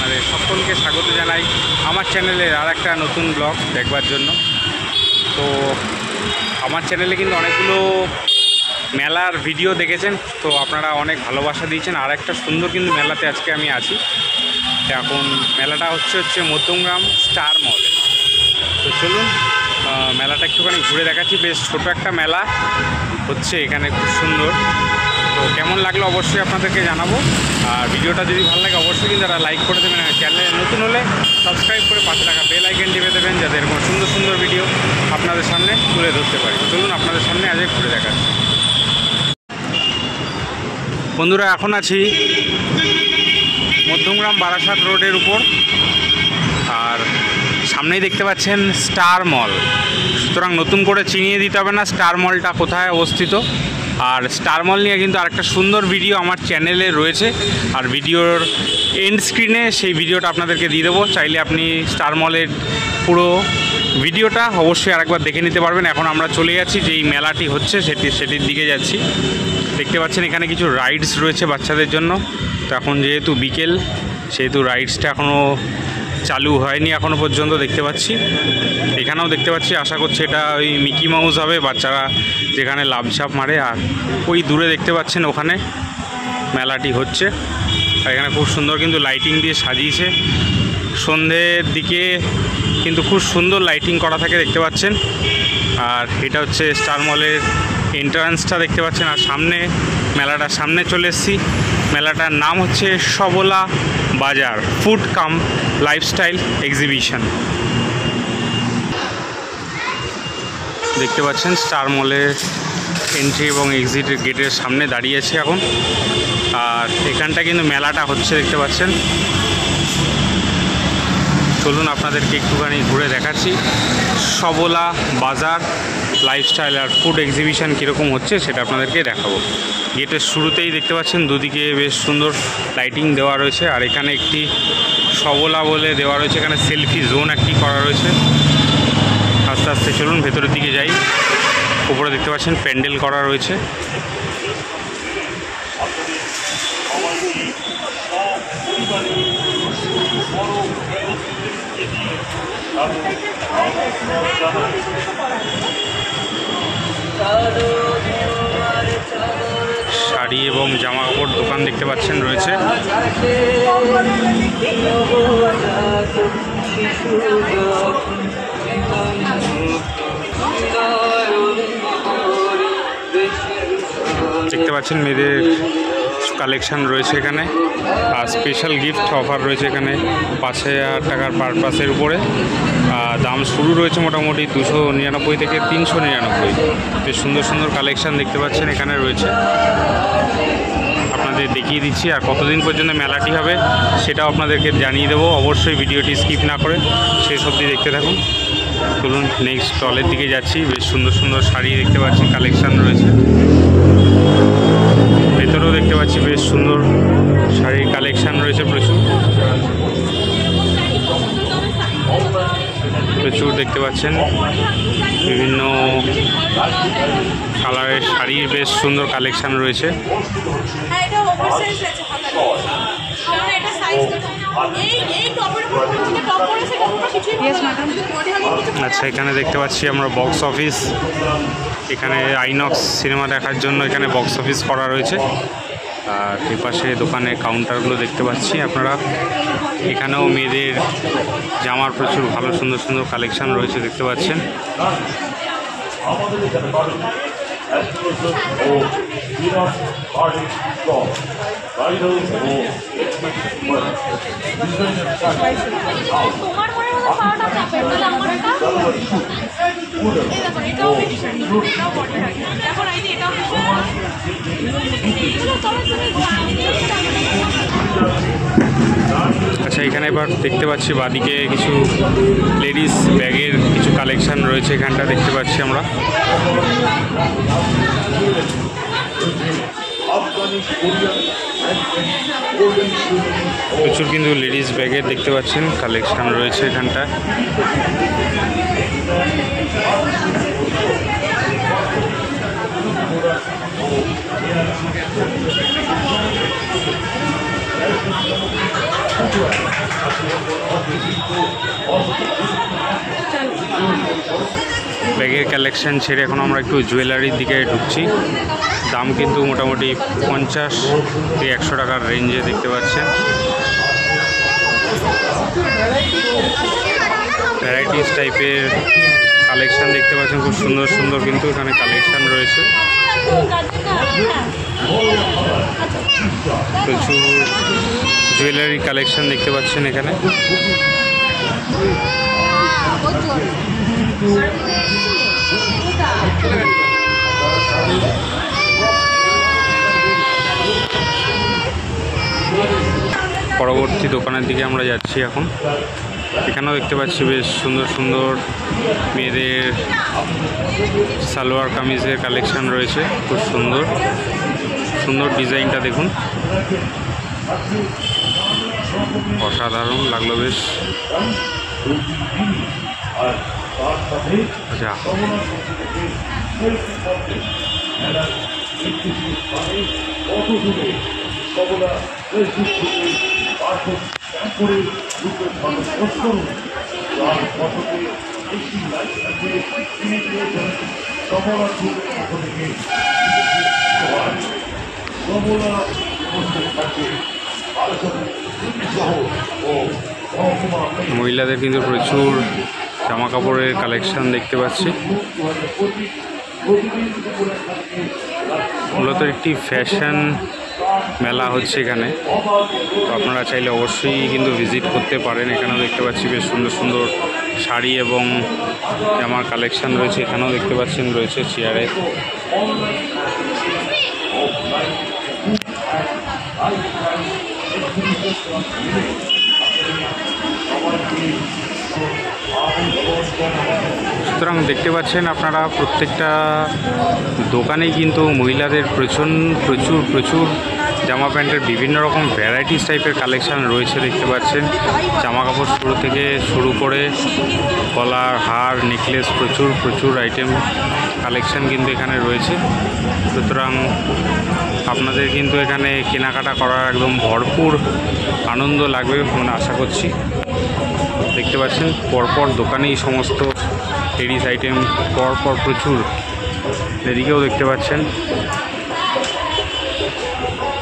আপনাদের সকলকে স্বাগত জানাই আমার চ্যানেলের আর একটা নতুন ব্লগ দেখবার জন্য। তো আমার চ্যানেলে কিন্তু অনেকগুলো মেলার ভিডিও দেখেছেন, তো আপনারা অনেক ভালোবাসা দিয়েছেন। আর একটা সুন্দর কিন্তু মেলাতে আজকে আমি আছি। এখন মেলাটা হচ্ছে মধ্যমগ্রাম স্টার মলে। তো চলুন মেলাটা একটুখানি ঘুরে দেখাচ্ছি। বেশ ছোট একটা মেলা হচ্ছে এখানে, খুব সুন্দর। তো কেমন লাগলো অবশ্যই আপনাদেরকে জানাবো। আর ভিডিওটা যদি ভালো লাগে অবশ্যই কিন্তু তারা লাইক করে দেবেন। চ্যানেলে নতুন হলে সাবস্ক্রাইব করে পাশে থাকা বেল আইকন টিপে দেবেন, যাতে এরকম সুন্দর সুন্দর ভিডিও আপনাদের সামনে তুলে ধরতে পারি। চলুন আপনাদের সামনে আজ ঘুরে দেখাচ্ছি। বন্ধুরা, এখন আছি মধ্যমগ্রাম বারাসাত রোডের উপর, আর সামনেই দেখতে পাচ্ছেন স্টার মল। সুতরাং নতুন করে চিনিয়ে দিতে হবে না স্টার মলটা কোথায় অবস্থিত। আর স্টার মল নিয়ে কিন্তু আরেকটা সুন্দর ভিডিও আমার চ্যানেলে রয়েছে, আর ভিডিওর এন্ড স্ক্রিনে সেই ভিডিওটা আপনাদেরকে দিয়ে দেবো। চাইলে আপনি স্টার মলের পুরো ভিডিওটা অবশ্যই আরেকবার দেখে নিতে পারবেন। এখন আমরা চলে যাচ্ছি, যেই মেলাটি হচ্ছে সেটির দিকে যাচ্ছি। দেখতে পাচ্ছেন এখানে কিছু রাইডস রয়েছে বাচ্চাদের জন্য। তো এখন যেহেতু বিকেল, সেহেতু রাইডসটা এখনও চালু হয়নি এখনও পর্যন্ত দেখতে পাচ্ছি। এখানেও দেখতে পাচ্ছি, আশা করছি এটা ওই মিকি মাউস হবে, বাচ্চারা যেখানে লাফঝাপ মারে। আর ওই দূরে দেখতে পাচ্ছেন ওখানে মেলাটি হচ্ছে। আর এখানে খুব সুন্দর কিন্তু লাইটিং দিয়ে সাজিয়েছে। সন্ধ্যের দিকে কিন্তু খুব সুন্দর লাইটিং করা থাকে দেখতে পাচ্ছেন। আর এটা হচ্ছে স্টার মলের এন্ট্রান্সটা দেখতে পাচ্ছেন। আর সামনে মেলাটার সামনে চলে এসেছি। মেলাটার নাম হচ্ছে সবলা বাজার ফুড কাম লাইফস্টাইল এক্সিবিশন। দেখতে পাচ্ছেন স্টার মলের এন্ট্রি এবং এক্সিটের গেটের সামনে দাঁড়িয়ে আছে এখন। আর এখানটা কিন্তু মেলাটা হচ্ছে দেখতে পাচ্ছেন। চলুন আপনাদেরকে একটুখানি ঘুরে দেখাচ্ছি সবলা বাজার লাইফস্টাইল আর ফুড এক্সিবিশন কীরকম হচ্ছে সেটা আপনাদেরকে দেখাবো। গেটের শুরুতেই দেখতে পাচ্ছেন দুদিকে বেশ সুন্দর লাইটিং দেওয়া রয়েছে। আর এখানে একটি সবলা বলে দেওয়া রয়েছে, এখানে সেলফি জোন একটি করা রয়েছে। আস্তে আস্তে চলুন ভেতরের দিকে যাই। উপরে দেখতে পাচ্ছেন প্যান্ডেল করা রয়েছে। শাড়ি এবং জামা কাপড় দোকান দেখতে পাচ্ছেন রয়েছে। দেখতে পাচ্ছেন মেয়েদের কালেকশন রয়েছে এখানে। আর স্পেশাল গিফট অফার রয়েছে এখানে 5,000 টাকার পার পাসের উপরে। দাম শুরু রয়েছে মোটামুটি 299 থেকে 399। বেশ সুন্দর সুন্দর কালেকশন দেখতে পাচ্ছেন এখানে রয়েছে। আপনাদের দেখিয়ে দিচ্ছি। আর কতদিন পর্যন্ত মেলাটি হবে সেটাও আপনাদেরকে জানিয়ে দেবো। অবশ্যই ভিডিওটি স্কিপ না করে শেষ অবধি দেখতে থাকুন। চলুন নেক্সট স্টলের দিকে যাচ্ছি। বেশ সুন্দর সুন্দর শাড়ি দেখতে পাচ্ছি কালেকশন রয়েছে। ভেতরেও দেখতে পাচ্ছি বেশ সুন্দর শাড়ির কালেকশন রয়েছে প্রচুর দেখতে পাচ্ছেন। বিভিন্ন কালারের শাড়ির বেশ সুন্দর কালেকশন রয়েছে। আচ্ছা, এখানে দেখতে পাচ্ছি আমরা বক্স অফিস। এখানে আইনক্স সিনেমা দেখার জন্য এখানে বক্স অফিস করা রয়েছে। আর এপাশে দোকানের কাউন্টারগুলো দেখতে পাচ্ছি আপনারা। এখানেও মেয়েদের জামার প্রচুর ভালো সুন্দর সুন্দর কালেকশন রয়েছে দেখতে পাচ্ছেন। আচ্ছা, এখানে এবার দেখতে পাচ্ছি বাদিকে কিছু লেডিস ব্যাগের কিছু কালেকশন রয়েছে। এখানটা দেখতে পাচ্ছি আমরা। প্রচুর কিন্তু লেডিস ব্যাগের দেখতে পাচ্ছেন কালেকশন রয়েছে এখানটা। ব্যাগের কালেকশন ছেড়ে এখন আমরা একটু জুয়েলারির দিকে ঢুকছি। দাম কিন্তু মোটামুটি 50 থেকে 100 টাকার রেঞ্জে দেখতে পাচ্ছেন। ভ্যারাইটিস টাইপের কালেকশন দেখতে পাচ্ছেন, খুব সুন্দর সুন্দর কিন্তু এখানে কালেকশন রয়েছে। প্রচুর জুয়েলারি কালেকশন দেখতে পাচ্ছেন এখানে। পরবর্তী দোকানের দিকে আমরা যাচ্ছি এখন। এখানেও দেখতে পাচ্ছি বেশ সুন্দর সুন্দর মেয়েদের সালোয়ার কামিজের কালেকশন রয়েছে, খুব সুন্দর সুন্দর ডিজাইনটা দেখুন, অসাধারণ লাগলো বেশ। আচ্ছা, মহিলাদের কিন্তু প্রচুর জামা কাপড়ের কালেকশন দেখতে পাচ্ছি। মূলত একটি ফ্যাশন মেলা হচ্ছে এখানে, তো আপনারা চাইলে অবশ্যই কিন্তু ভিজিট করতে পারেন। এখানেও দেখতে পাচ্ছি বেশ সুন্দর সুন্দর শাড়ি এবং জামার কালেকশন রয়েছে। এখানেও দেখতে পাচ্ছেন রয়েছে চেয়ারে। সুতরাং দেখতে পাচ্ছেন আপনারা প্রত্যেকটা দোকানেই কিন্তু মহিলাদের প্রচুর জামা প্যান্টের বিভিন্ন রকম ভ্যারাইটিস টাইপের কালেকশান রয়েছে দেখতে পাচ্ছেন। জামা কাপড় শুরু করে গলার হার, নেকলেস, প্রচুর আইটেম কালেকশান কিন্তু এখানে রয়েছে। সুতরাং আপনাদের কিন্তু এখানে কেনাকাটা করার একদম ভরপুর আনন্দ লাগবে মানে আশা করছি। দেখতে পাচ্ছেন পরপর দোকানেই সমস্ত লেডিস আইটেম পরপর প্রচুর। এদিকেও দেখতে পাচ্ছেন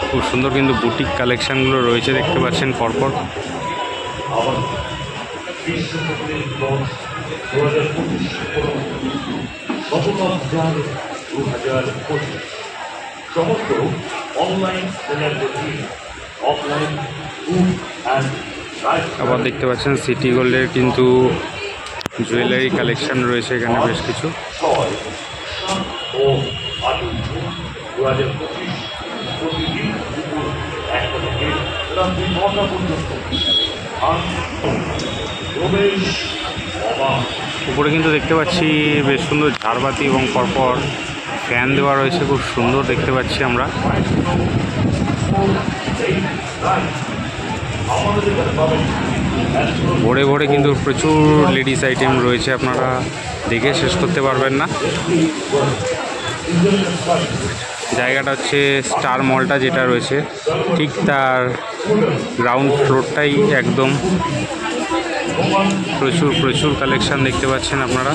খুব সুন্দর কিন্তু বুটিক কালেকশানগুলো রয়েছে দেখতে পাচ্ছেন পরপর। আবার দেখতে পাচ্ছেন সিটি গোল্ডের কিন্তু জুয়েলারি কালেকশন রয়েছে এখানে বেশ কিছু। উপরে কিন্তু দেখতে পাচ্ছি বেশ সুন্দর ঝাড়বাতি এবং পরপর ফ্যান দেওয়া রয়েছে, খুব সুন্দর দেখতে পাচ্ছি আমরা। ভরে ভরে কিন্তু প্রচুর লেডিস আইটেম রয়েছে, আপনারা দেখে শেষ করতে পারবেন না। জায়গাটা হচ্ছে স্টার মলটা যেটা রয়েছে ঠিক তার গ্রাউন্ড ফ্লোরটাই একদম। প্রচুর কালেকশন দেখতে পাচ্ছেন আপনারা।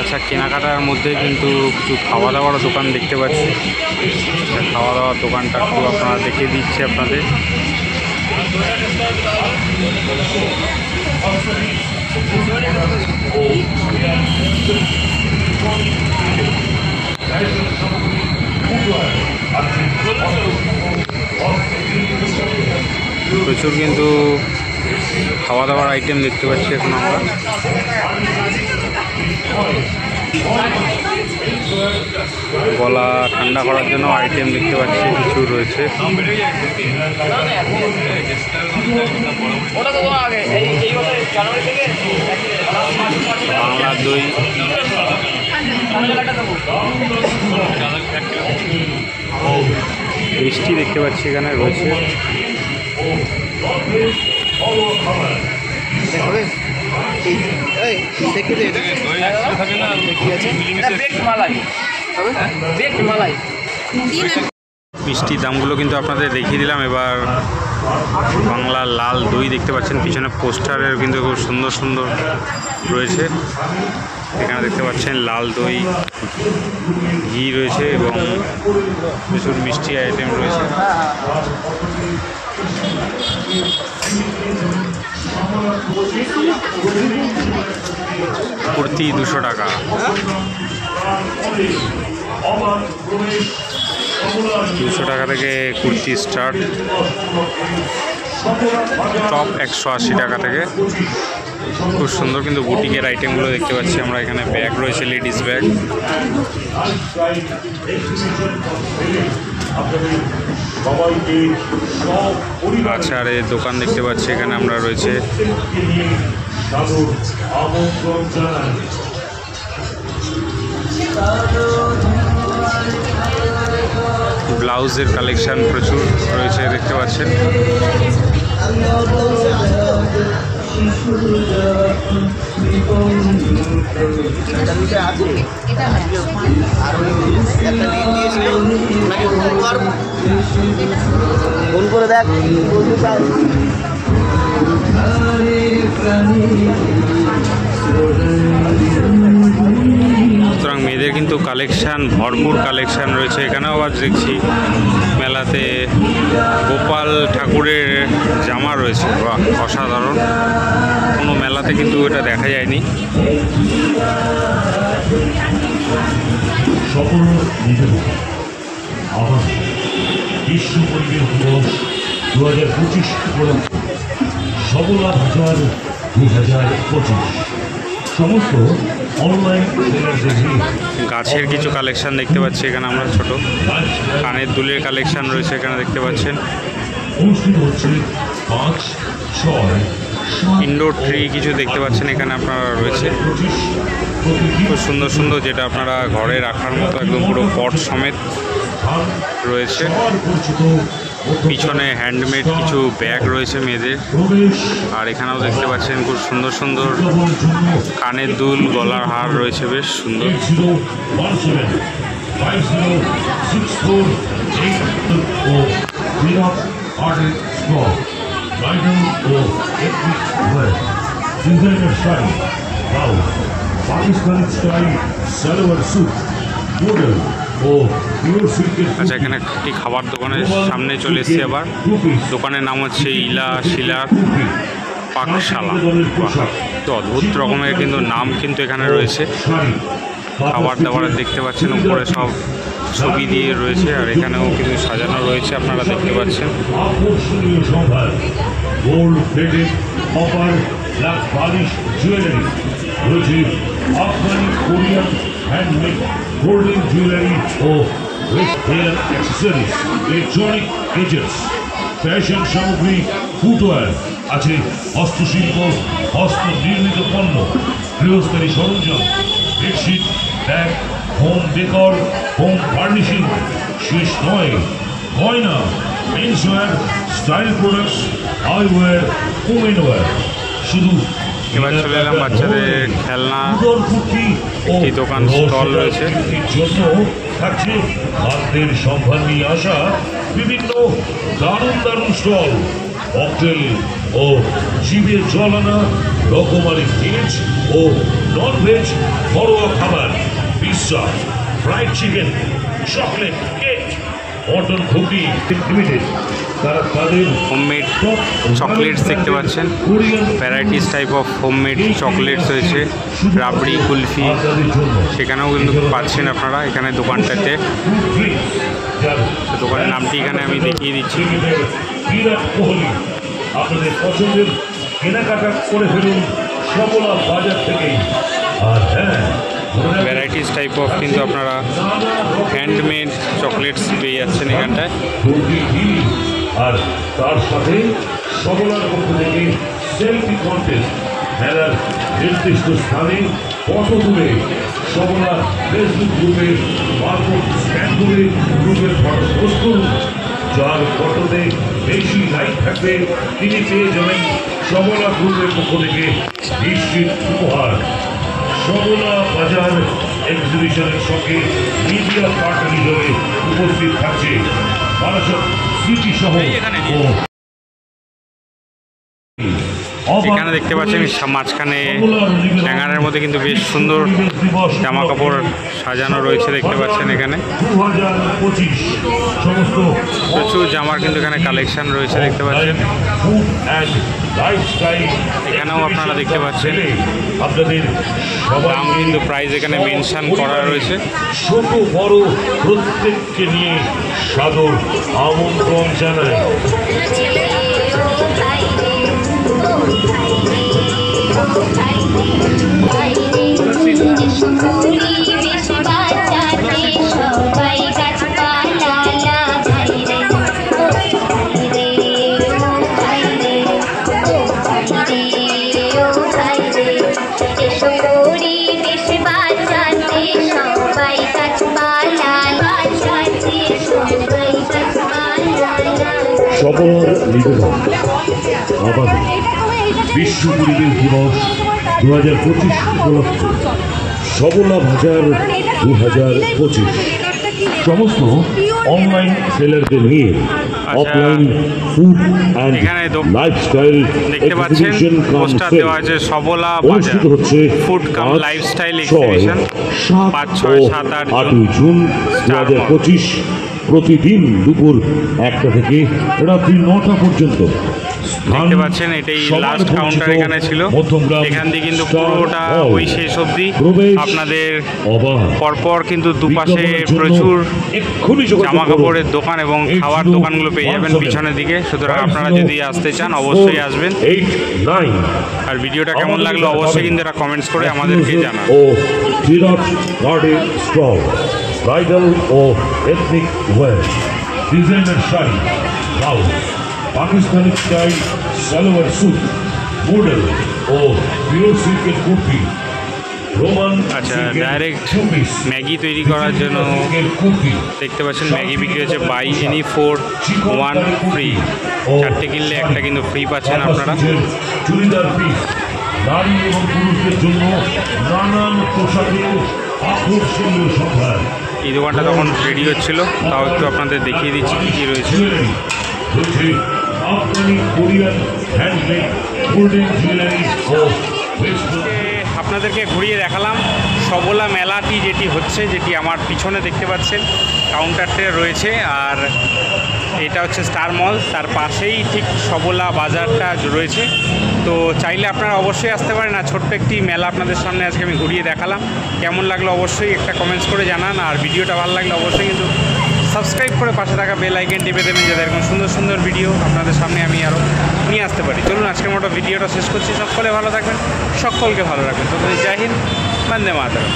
আচ্ছা, কেনাকাটার মধ্যে কিন্তু কিছু খাওয়া দাওয়ার দোকান দেখতে পাচ্ছি। খাওয়া দাওয়ার দোকানটা একটু আপনারা দেখিয়ে দিচ্ছি আপনাদের। প্রচুর কিন্তু খাওয়া দাওয়ার আইটেম দেখতে পাচ্ছি এখন আমরা। গলা ঠান্ডা করার জন্য আইটেম দেখতে পাচ্ছি কিছু রয়েছে। বাংলা দই, মিষ্টি দেখতে পাচ্ছি এখানে রয়েছে। মিষ্টির দামগুলো কিন্তু আপনাদের দেখিয়ে দিলাম। এবার বাংলার লাল দই দেখতে পাচ্ছেন, পিছনে পোস্টারের কিন্তু খুব সুন্দর সুন্দর রয়েছে। এখানে দেখতে পাচ্ছেন লাল দই, ঘি রয়েছে এবং প্রচুর মিষ্টি আইটেম রয়েছে। কুর্তি 200 টাকা। থেকে কুর্তি স্টার্ট। টপ 180 টাকা থেকে। খুব সুন্দর কিন্তু বুটিকের আইটেমগুলো দেখতে পাচ্ছি আমরা এখানে। ব্যাগ রয়েছে, লেডিস ব্যাগ। আচারের দোকান দেখতে পাচ্ছি এখানে আমরা রয়েছে। ব্লাউজের কালেকশন প্রচুর রয়েছে দেখতে পাচ্ছেন। ফোন করে দেখ। সুতরাং মেয়েদের কিন্তু কালেকশান, ভরপুর কালেকশান রয়েছে এখানেও। আবার দেখছি মেলাতে গোপাল ঠাকুরের জামা রয়েছে, বাহ অসাধারণ। কোনো মেলাতে কিন্তু এটা দেখা যায়নি। বিশ্ব পরিবেশ দিবস 2025 উপলক্ষে সবলা বাজার 2025 সমস্ত অনলাইন গাছের কিছু কালেকশন দেখতে পাচ্ছি এখানে আমরা। ছোট কানের দুলের কালেকশন রয়েছে এখানে দেখতে পাচ্ছেন। অনুষ্ঠিত হচ্ছে 5-6 ইনডোর ট্রি কিছু দেখতে পাচ্ছেন এখানে আপনারা রয়েছে। খুব সুন্দর সুন্দর, যেটা আপনারা ঘরে রাখার মতো একদম পুরো পট সমেত রয়েছে। পিছনে হ্যান্ডমেড কিছু ব্যাগ রয়েছে মেয়েদের। আর এখানেও দেখতে পাচ্ছেন খুব সুন্দর সুন্দর কানের দুল, গলার হার রয়েছে, বেশ সুন্দর। Pakistani style salwar suit model ও পিওর সিল্কের। আচ্ছা, এখানে একটি খাবার দোকানের সামনে চলে এসেছি আবার। দোকানের নাম হচ্ছে ইলা শিলার পাকশালা। তো অদ্ভুত রকমের কিন্তু নাম কিন্তু এখানে রয়েছে। খাবার দাবারের দেখতে পাচ্ছেন উপরে সব ছবি দিয়ে রয়েছে, আর এখানেও কিন্তু সাজানো রয়েছে আপনারা দেখতে পাচ্ছেন। আকর্ষণীয় সম্ভার, gold plated copper black polish jewellery রয়েছে। আফগানি, কোরিয়ান হ্যান্ডমেড গোল্ডেন জুয়েলারি ও hair accessories, electronic gadgets, fashion সামগ্রী, ফুটওয়্যার আছে। হস্তশিল্প, হস্ত নির্মিত পণ্য, গৃহস্থালী সরঞ্জাম, bedsheet, bag, home decor, home furnishing. শেষ নয়, গয়না, menswear, style products, eyewear, womenwear. শুধু এবার চলে এলাম বাচ্চাদের খেলনা একটি দোকান, স্টল রয়েছে। জন্য থাকছে খাদ্যের সম্ভার নিয়ে আসা বিভিন্ন দারুণ দারুণ স্টল। ককটেল ও জিভে জল আনা রকমারি ভেজ ও নন ভেজ ঘরোয়া খাবার, pizza, fried chicken, chocolate cake, mutton ঘুগনি লিমিটেড। তারা তাদের হোমমেড চকলেটস দেখতে পাচ্ছেন। Varieties type of homemade chocolates রয়েছে, রাবড়ি, কুলফি, সেখানেও কিন্তু পাচ্ছেন আপনারা এখানে দোকানটাতে। দোকানের নামটি এখানে আমি দেখিয়ে দিচ্ছি। বিরাট কোহলি আপনাদের পছন্দের কেনাকাটা করে ফেলুন সবলা বাজার থেকে। আর হ্যাঁ, ভ্যারাইটিস টাইপ অফ কিন্তু আপনারা হ্যান্ডমেড চকলেটস পেয়ে যাচ্ছেন এখানটায়। আর তার সাথে সবলার পক্ষ থেকে সেলফি কন্টেস্ট, মেলার নির্দিষ্ট স্থানে ফটো তুলে সবলা ফেসবুক গ্রুপে বারকোড স্ক্যান করে গ্রুপের ফটো পোস্ট করুন। যার ফটোতে বেশি লাইক থাকবে তিনি পেয়ে যাবেন সবলা গ্রুপের পক্ষ থেকে নিশ্চিত উপহার। সবলা বাজার এক্সিবিশনের সঙ্গে মিডিয়া পার্টনার হিসেবে উপস্থিত থাকছে বারাসত সিটি সহ এখানে দেখতে পাচ্ছেন মাঝখানে ট্যাঙ্গারের মধ্যে কিন্তু বেশ সুন্দর জামা কাপড় সাজানো রয়েছে দেখতে পাচ্ছেন। এখানে প্রচুর জামার কিন্তু এখানে কালেকশন রয়েছে দেখতে পাচ্ছেন। এখানেও আপনারা দেখতে পাচ্ছেন দাম কিন্তু প্রাইস এখানে মেনশন করা রয়েছে। ছোট বড় প্রত্যেককে নিয়ে সাদর আমন্ত্রণ জানাই। সবলার নিবেদন আবাদে বিশ্ব পরিবেশ দিবস 2025 উপলক্ষে সবলা বাজার 2025 সমস্ত অনলাইন সেলারদের নিয়ে অফলাইন ফুড অ্যান্ড লাইফস্টাইল দেখতে পাচ্ছেন পোস্টার দেওয়া আছে সবলা বাজার ফুড কাম লাইফস্টাইল এক্সিবিশন 5, 6, 7, 8 জুন 2025 প্রতিদিন দুপুর 1টা থেকে রাত্রি 9টা পর্যন্ত। দেখতে পাচ্ছেন এটাই লাস্ট কাউন্টার এখানে ছিল। এখান দিয়ে কিন্তু পুরোটা ওই শেষ অবধি আপনাদের পরপর কিন্তু দুপাশে প্রচুর জামা কাপড়ের দোকান এবং খাওয়ার দোকানগুলো পেয়ে যাবেন পিছনের দিকে। সুতরাং আপনারা যদি আসতে চান অবশ্যই আসবেন। আর ভিডিওটা কেমন লাগলো অবশ্যই কিন্তু এরা কমেন্টস করে আমাদেরকে জানান। ব্রাইডাল ও ethnic wear, designer sari, blouse, Pakistani style salwar suit, model ও পিওর সিল্কের কুর্তি, রোমান ডাইরেক্ট ম্যাগি তৈরি করার জন্য দেখতে পাচ্ছেন ম্যাগি বিক্রি হচ্ছে বাই এনি 4 1 ফ্রি। 4টে কিনলে একটা কিন্তু ফ্রি পাচ্ছেন আপনারা। চুড়িদার পিস, নারী এবং পুরুষদের জন্য নানান পোশাকের আকর্ষণীয় সম্ভার। এই দোকানটা তখন রেডি হচ্ছিল, তাও একটু আপনাদের দেখিয়ে দিচ্ছি কী কী রয়েছে। আপনাদেরকে ঘুরিয়ে দেখালাম সবলা মেলাটি যেটি হচ্ছে, যেটি আমার পিছনে দেখতে পাচ্ছেন কাউন্টারটা রয়েছে। আর এটা হচ্ছে স্টার মল, তার পাশেই ঠিক সবলা বাজারটা রয়েছে। তো চাইলে আপনারা অবশ্যই আসতে পারেন। আর ছোট্ট একটি মেলা আপনাদের সামনে আজকে আমি ঘুরিয়ে দেখালাম। কেমন লাগলো অবশ্যই একটা কমেন্টস করে জানান। আর ভিডিওটা ভালো লাগলে অবশ্যই কিন্তু সাবস্ক্রাইব করে পাশে থাকা বেল আইকন টিপে দেবেন, যাতে এরকম সুন্দর সুন্দর ভিডিও আপনাদের সামনে আমি আরও নিয়ে আসতে পারি। চলুন আজকের মতো ভিডিওটা শেষ করছি। সকলে ভালো থাকবেন, সকলকে ভালো রাখবেন। তো জয় হিন্দ, বন্দে মাতরম।